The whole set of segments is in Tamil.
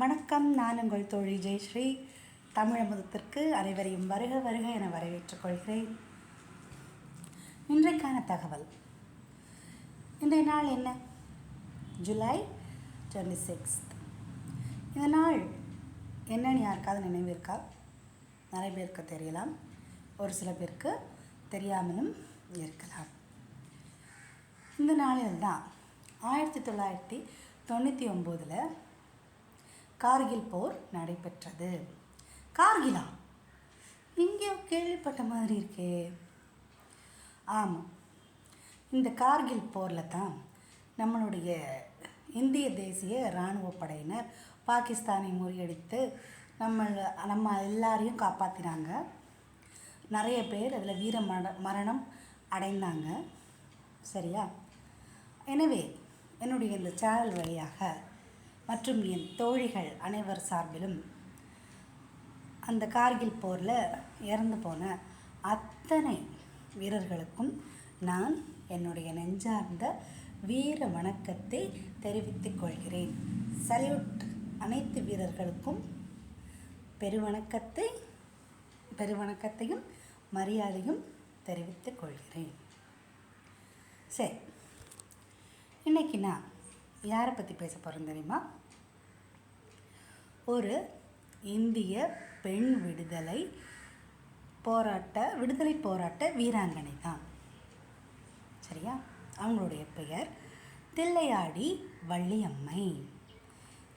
வணக்கம். நான் உங்கள் தோழி ஜெயஸ்ரீ. தமிழமுதத்திற்கு அனைவரையும் வருக வருக என வரவேற்றுக் கொள்கிறேன். இன்றைக்கான தகவல். இன்றைய நாள் என்ன? ஜூலை 26. இந்த நாள் என்னன்னு யாருக்காவது நினைவு இருக்கா? நிறைய பேருக்கு தெரியலாம், ஒரு சில பேருக்கு தெரியாமலும் இருக்கலாம். இந்த நாளில் தான் 1999 கார்கில் போர் நடைபெற்றது. கார்கிலா? இங்கே கேள்விப்பட்ட மாதிரி இருக்கே. ஆமாம், இந்த கார்கில் போரில் தான் நம்மளுடைய இந்திய தேசிய இராணுவ படையினர் பாகிஸ்தானை முறியடித்து நம்ம எல்லாரையும் காப்பாற்றினாங்க. நிறைய பேர் அதில் வீர மரணம் அடைந்தாங்க. சரியா? எனவே என்னுடைய இந்த சேனல் வழியாக மற்றும் என் தோழிகள் அனைவர் சார்பிலும் அந்த கார்கில் போரில் இறந்து போன அத்தனை வீரர்களுக்கும் நான் என்னுடைய நெஞ்சார்ந்த வீர வணக்கத்தை தெரிவித்துக் கொள்கிறேன். சல்யூட் அனைத்து வீரர்களுக்கும் பெருவணக்கத்தையும் மரியாதையும் தெரிவித்துக் கொள்கிறேன். சரி, இன்றைக்கி நான் யாரை பற்றி பேச போகிறேன் தெரியுமா? ஒரு இந்திய பெண் விடுதலை போராட்ட வீராங்கனை தான். சரியா? அவங்களுடைய பெயர் தில்லையாடி வள்ளியம்மை.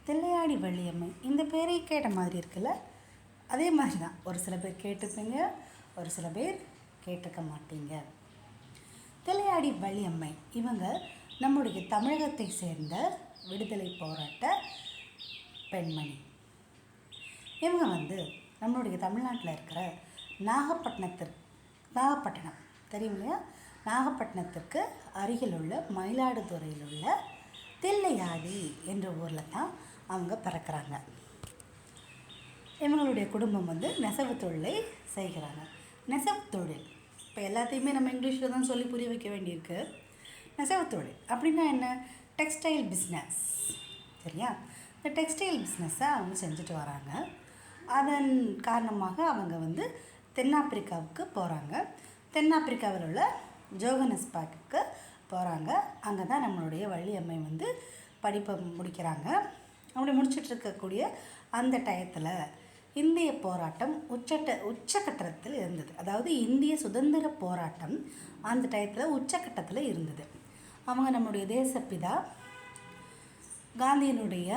தில்லையாடி வள்ளியம்மை இந்த பேரை கேட்ட மாதிரி இருக்குல்ல? அதே மாதிரி தான் ஒரு சில பேர் கேட்டுப்பீங்க, ஒரு சில பேர் கேட்டுக்க மாட்டீங்க. தில்லையாடி வள்ளியம்மை இவங்க நம்முடைய தமிழகத்தை சேர்ந்த விடுதலை போராட்ட பெண்மணி. இவங்க நம்மளுடைய தமிழ்நாட்டில் இருக்கிற நாகப்பட்டினம் தெரியும் இல்லையா? நாகப்பட்டினத்திற்கு அருகில் உள்ள மயிலாடுதுறையில் உள்ள தில்லையாடி என்ற ஊரில் தான் அவங்க பிறக்கிறாங்க. இவங்களுடைய குடும்பம் நெசவு தொழிலை செய்கிறாங்க. நெசவு தொழில் இப்போ எல்லாத்தையுமே நம்ம இங்கிலீஷில் தான் சொல்லி புரிய வைக்க வேண்டியிருக்கு. நெசவு தொழில் அப்படின்னா என்ன? Textile business. சரியா? இந்த டெக்ஸ்டைல் பிஸ்னஸை அவங்க செஞ்சுட்டு வராங்க. அதன் காரணமாக அவங்க தென்னாப்பிரிக்காவுக்கு போகிறாங்க. தென்னாப்பிரிக்காவில் உள்ள ஜோகனஸ்பர்க்குக்கு போகிறாங்க. அங்கே தான் நம்மளுடைய வள்ளியம்மை படிப்பை முடிக்கிறாங்க. அப்படி முடிச்சுட்டு இருக்கக்கூடிய அந்த டயத்தில் இந்திய போராட்டம் உச்சக்கட்டத்தில் இருந்தது. அதாவது இந்திய சுதந்திர போராட்டம் அந்த டயத்தில் உச்சக்கட்டத்தில் இருந்தது. அவங்க நம்முடைய தேசப்பிதா காந்தியினுடைய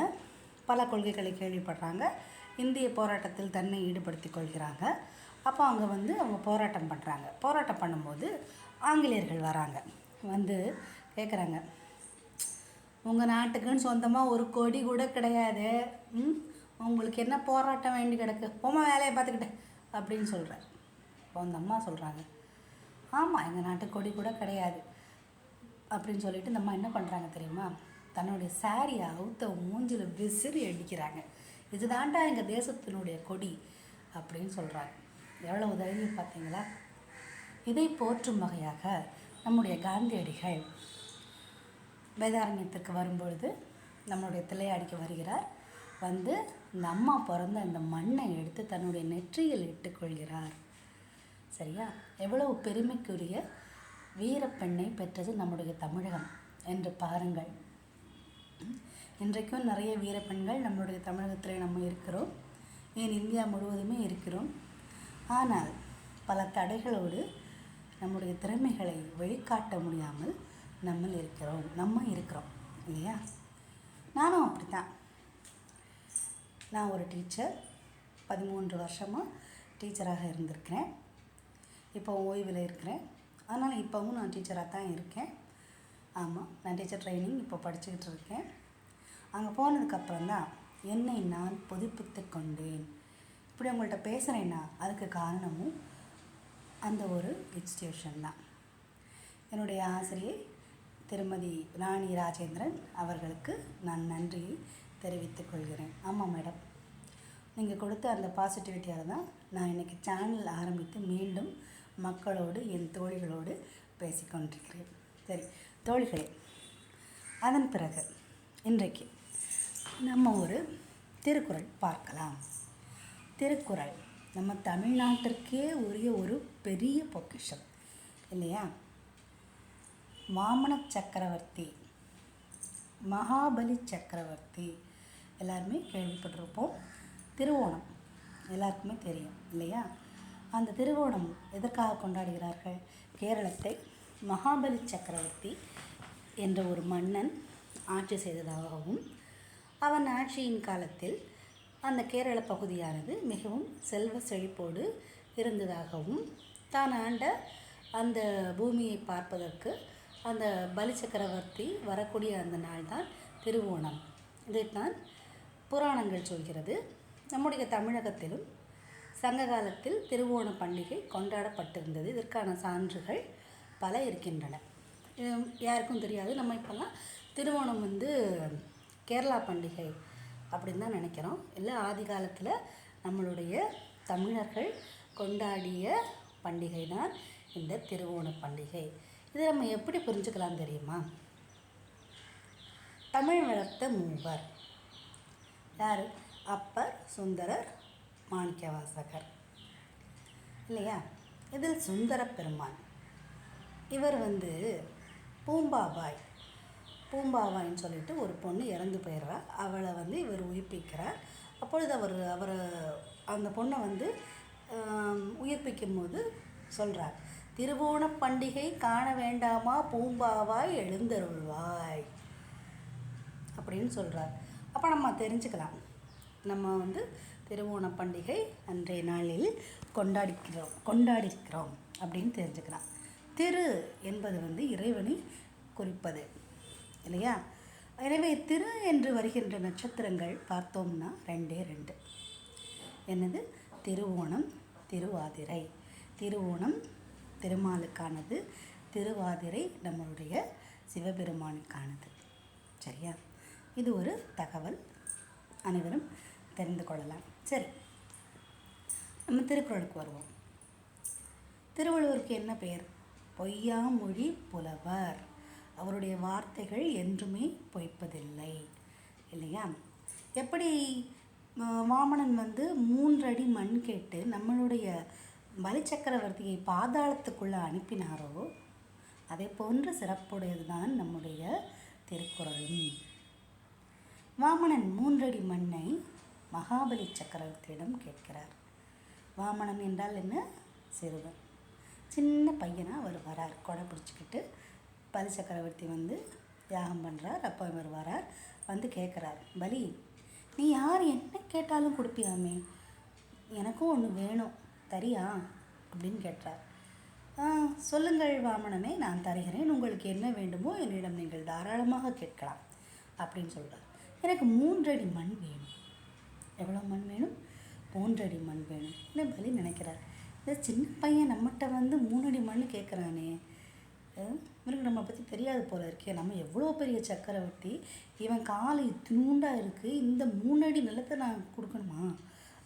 பல கொள்கைகளை கேள்விப்படுறாங்க. இந்திய போராட்டத்தில் தன்னை ஈடுபடுத்தி கொள்கிறாங்க. அப்போ அவங்க அவங்க போராட்டம் பண்ணுறாங்க. போராட்டம் பண்ணும்போது ஆங்கிலேயர்கள் வராங்க, கேட்குறாங்க, உங்கள் நாட்டுக்குன்னு சொந்தமாக ஒரு கொடி கூட கிடையாது, உங்களுக்கு என்ன போராட்டம் வேண்டி கிடக்கு, போமா வேலையை பார்த்துக்கிட்டு அப்படின்னு சொல்கிறார். இப்போ அந்த அம்மா சொல்கிறாங்க, ஆமாம், எங்கள் நாட்டு கொடி கூட கிடையாது அப்படின்னு சொல்லிட்டு இந்த அம்மா என்ன பண்ணுறாங்க தெரியுமா? தன்னுடைய சாரியை அவுத்த மூஞ்சில் விசிறி அடிக்கிறாங்க. இதுதான்டா எங்கள் தேசத்தினுடைய கொடி அப்படின்னு சொல்கிறாங்க. எவ்வளவு தைரியம் பார்த்தீங்களா? இதை போற்றும் வகையாக நம்முடைய காந்தியடிகள் வேதாரண்யத்திற்கு வரும்பொழுது நம்மளுடைய தில்லையாடிக்கு வருகிறார். இந்த அம்மா பிறந்த இந்த மண்ணை எடுத்து தன்னுடைய நெற்றியில் இட்டுக்கொள்கிறார். சரியா? எவ்வளவு பெருமைக்குரிய வீரப்பெண்ணை பெற்றது நம்முடைய தமிழகம் என்று பாருங்கள். இன்றைக்கும் நிறைய வீரப்பெண்கள் நம்மளுடைய தமிழகத்தில் நம்ம இருக்கிறோம். ஏன் இந்தியா முழுவதுமே இருக்கிறோம். ஆனால் பல தடைகளோடு நம்முடைய திறமைகளை வெளிக்காட்ட முடியாமல் நம்ம இருக்கிறோம் இல்லையா? நானும் அப்படி தான். நான் ஒரு டீச்சர், 13 வருஷமாக டீச்சராக இருந்திருக்கிறேன். இப்போ ஓய்வில் இருக்கிறேன். அதனால் இப்போவும் நான் டீச்சராக தான் இருக்கேன். ஆமாம், நான் டீச்சர் ட்ரைனிங் இப்போ படிச்சுக்கிட்டு இருக்கேன். அங்கே போனதுக்கப்புறம் தான் என்னை நான் புதுப்பித்து கொண்டேன். இப்படி உங்கள்கிட்ட பேசுகிறேன்னா அதுக்கு காரணமும் அந்த ஒரு இன்ஸ்டியூஷன் தான். என்னுடைய ஆசிரியை திருமதி ராணி ராஜேந்திரன் அவர்களுக்கு நான் நன்றியை தெரிவித்துக் கொள்கிறேன். ஆமாம் மேடம், நீங்கள் கொடுத்த அந்த பாசிட்டிவிட்டியால் தான் நான் இன்றைக்கி சேனல் ஆரம்பித்து மீண்டும் மக்களோடு என் தோழிகளோடு பேசிக்கொண்டிருக்கிறேன். சரி தோழிகளே, அதன் பிறகு இன்றைக்கு நம்ம ஒரு திருக்குறள் பார்க்கலாம். திருக்குறள் நம்ம தமிழ்நாட்டிற்கே உரிய ஒரு பெரிய பொக்கிஷம் இல்லையா? வாமன சக்கரவர்த்தி, மகாபலி சக்கரவர்த்தி எல்லாருமே கேள்விப்பட்டிருப்போம். திருவோணம் எல்லாருக்குமே தெரியும் இல்லையா? அந்த திருவோணம் எதற்காக கொண்டாடுகிறார்கள்? கேரளத்தை மகாபலி சக்கரவர்த்தி என்ற ஒரு மன்னன் ஆட்சி செய்ததாகவும், அவன் ஆட்சியின் காலத்தில் அந்த கேரள பகுதியானது மிகவும் செல்வ செழிப்போடு இருந்ததாகவும், தான் ஆண்ட அந்த பூமியை பார்ப்பதற்கு அந்த பலி சக்கரவர்த்தி வரக்கூடிய அந்த நாள் தான் திருவோணம். இதைத்தான் புராணங்கள் சொல்கிறது. நம்முடைய தமிழகத்திலும் சங்க காலத்தில் திருவோண பண்டிகை கொண்டாடப்பட்டிருந்தது. இதற்கான சான்றுகள் பல இருக்கின்றன. யாருக்கும் தெரியாது. நம்ம இப்போல்லாம் திருவோணம் கேரளா பண்டிகை அப்படின்னு தான் நினைக்கிறோம். இல்லை, ஆதி காலத்தில் நம்மளுடைய தமிழர்கள் கொண்டாடிய பண்டிகை தான் இந்த திருவோண பண்டிகை. இதை நம்ம எப்படி புரிஞ்சுக்கலாம் தெரியுமா? தமிழ் வளர்த்த மூவர் யார்? அப்பர், சுந்தரர், மாணிக்கவாசகர் இல்லையா? இதில் சுந்தர பெருமான் இவர் பூம்பாவாயின்னு சொல்லிட்டு ஒரு பொண்ணு இறந்து போயிடுறார். அவளை இவர் உயிர்ப்பிக்கிறார். அப்பொழுது அவரை அந்த பொண்ணை உயிர்ப்பிக்கும் போது சொல்கிறார், திருவோண பண்டிகை காண வேண்டாமா பூம்பாவாய் எழுந்தருள்வாய் அப்படின்னு சொல்கிறார். அப்போ நம்ம தெரிஞ்சுக்கலாம், நம்ம திருவோண பண்டிகை அன்றைய நாளில் கொண்டாடிருக்கிறோம் அப்படின்னு தெரிஞ்சுக்கலாம். திரு என்பது இறைவனை குறிப்பது இல்லையா? எனவே திரு என்று வருகின்ற நட்சத்திரங்கள் பார்த்தோம்னா 2. என்னது? திருவோணம், திருவாதிரை. திருவோணம் திருமாலுக்கானது, திருவாதிரை நம்மளுடைய சிவபெருமானுக்கானது. சரியா? இது ஒரு தகவல், அனைவரும் தெரிந்து கொள்ளலாம். சரி, நம்ம திருக்குறளுக்கு வருவோம். திருவள்ளுவருக்கு என்ன பெயர்? பொய்யாமொழி புலவர். அவருடைய வார்த்தைகள் என்றுமே பொய்ப்பதில்லை இல்லையா? எப்படி வாமனன் 3 அடி மண் கேட்டு நம்மளுடைய பலி சக்கரவர்த்தியை பாதாளத்துக்குள்ளே அனுப்பினாரோ, அதை போன்ற சிறப்புடையது தான் நம்முடைய திருக்குறளும். வாமனன் 3 அடி மண்ணை மகாபலி சக்கரவர்த்தியிடம் கேட்கிறார். வாமனன் என்றால் என்ன? சிறுவன், சின்ன பையனாக அவர் வரார். கொடை பிடிச்சிக்கிட்டு பலி சக்கரவர்த்தி யாகம் பண்ணுறார். அப்போ இவர் வரார், கேட்குறார், பலி நீ யார் என்ன கேட்டாலும் கொடுப்பியாமே, எனக்கும் ஒன்று வேணும், தரியா அப்படின்னு கேட்டார். சொல்லுங்கள் வாமனனே, நான் தருகிறேன், உங்களுக்கு என்ன வேண்டுமோ என்னிடம் நீங்கள் தாராளமாக கேட்கலாம் அப்படின்னு சொல்கிறார். எனக்கு 3 அடி மண் வேணும். எவ்வளோ மண் வேணும்? 3 அடி மண் வேணும். என்ன பலி நினைக்கிறார், இந்த சின்ன பையன் நம்மகிட்ட 3 அடி மண் கேட்குறானே, இவருக்கு நம்மளை பற்றி தெரியாது போல இருக்கே, நம்ம எவ்வளோ பெரிய சக்கரவர்த்தி, இவன் காலை துண்டாக இருக்குது, இந்த 3 அடி நிலத்தை நான் கொடுக்கணுமா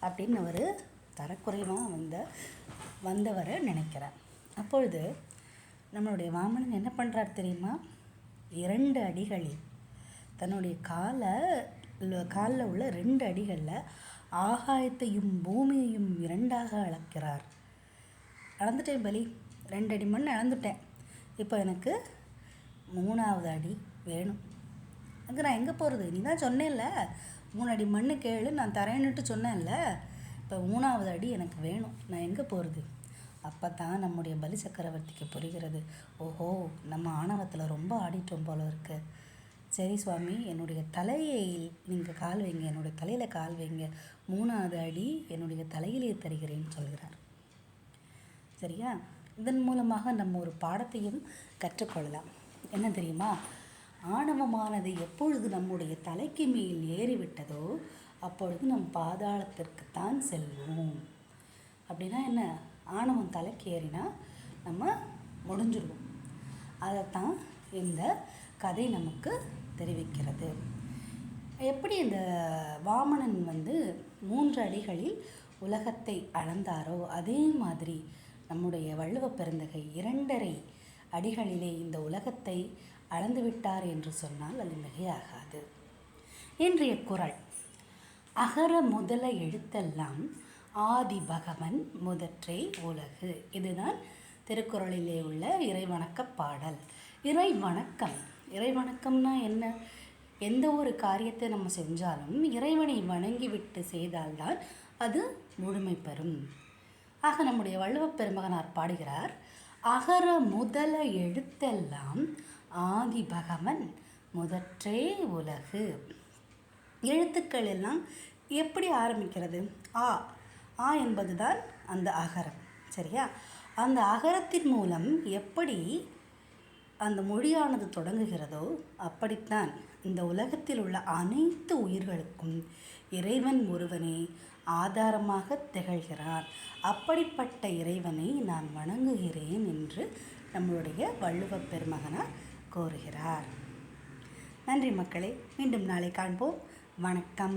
அப்படின்னு அவர் தரக்குறைவாக வந்தவரை நினைக்கிறார். அப்பொழுது நம்மளுடைய வாமனன் என்ன பண்ணுறார் தெரியுமா? 2 அடிகளில் தன்னுடைய காலில் உள்ள 2 அடிகளில் ஆகாயத்தையும் பூமியையும் 2ஆக அளக்கிறார். அளந்துட்டேன் பலி, 2 அடி மண் அளந்துட்டேன், இப்போ எனக்கு 3ஆவது அடி வேணும். அங்கே நான் எங்கே போகிறது? நீ தான் சொன்னேன்ல 3 அடி மண் கேளு, நான் தரேன்னுட்டு சொன்னேன்ல, இப்போ 3ஆவது அடி எனக்கு வேணும், நான் எங்கே போகிறது? அப்போ தான் நம்முடைய பலி சக்கரவர்த்திக்கு புரிகிறது, ஓஹோ நம்ம ஆணவத்தில் ரொம்ப ஆடிட்டோம் போல இருக்கு. சரி சுவாமி, என்னுடைய தலையை நீங்கள் கால் வைங்க, என்னுடைய தலையில் கால் வைங்க, 3ஆவது அடி என்னுடைய தலையிலே தருகிறேன்னு சொல்கிறார். சரியா? இதன் மூலமாக நம்ம ஒரு பாடத்தையும் கற்றுக்கொள்ளலாம். என்ன தெரியுமா? ஆணவமானது எப்பொழுது நம்முடைய தலைக்கு மேல் ஏறிவிட்டதோ அப்பொழுது நம் பாதாளத்திற்குத்தான் செல்வோம். அப்படின்னா என்ன? ஆணவம் தலைக்கு ஏறினா நம்ம முடிஞ்சிடுவோம். அதைத்தான் இந்த கதை நமக்கு தெரிவிக்கிறது. எப்படி இந்த வாமனன் 3 அடிகளில் உலகத்தை அளந்தாரோ அதே மாதிரி நம்முடைய வள்ளுவ பெருந்தகை 2.5 அடிகளிலே இந்த உலகத்தை அளந்து விட்டார் என்று சொன்னால் அது மிகையாகாது. இன்றைய குறள், அகர முதல எழுத்தெல்லாம் ஆதி பகவன் முதற்றே உலகு. இதுதான் திருக்குறளிலே உள்ள இறைவணக்க பாடல். இறைவணக்கம்னா என்ன? எந்த ஒரு காரியத்தை நம்ம செஞ்சாலும் இறைவனை வணங்கிவிட்டு செய்தால்தான் அது முழுமை பெறும். ஆக நம்முடைய வள்ளுவப் பெருமகனார் பாடுகிறார், அகர முதல எழுத்தெல்லாம் ஆதி பகவன் முதற்றே உலகு. எழுத்துக்கள் எல்லாம் எப்படி ஆரம்பிக்கிறது? ஆ என்பதுதான் அந்த அகரம். சரியா? அந்த அகரத்தின் மூலம் எப்படி அந்த மொழியானது தொடங்குகிறதோ அப்படித்தான் இந்த உலகத்தில் உள்ள அனைத்து உயிர்களுக்கும் இறைவன் ஒருவனே ஆதாரமாக திகழ்கிறார். அப்படிப்பட்ட இறைவனை நான் வணங்குகிறேன் என்று நம்மளுடைய வள்ளுவப் பெருமகனார் கோருகிறார். நன்றி மக்களே. மீண்டும் நாளை காண்போம். வணக்கம்.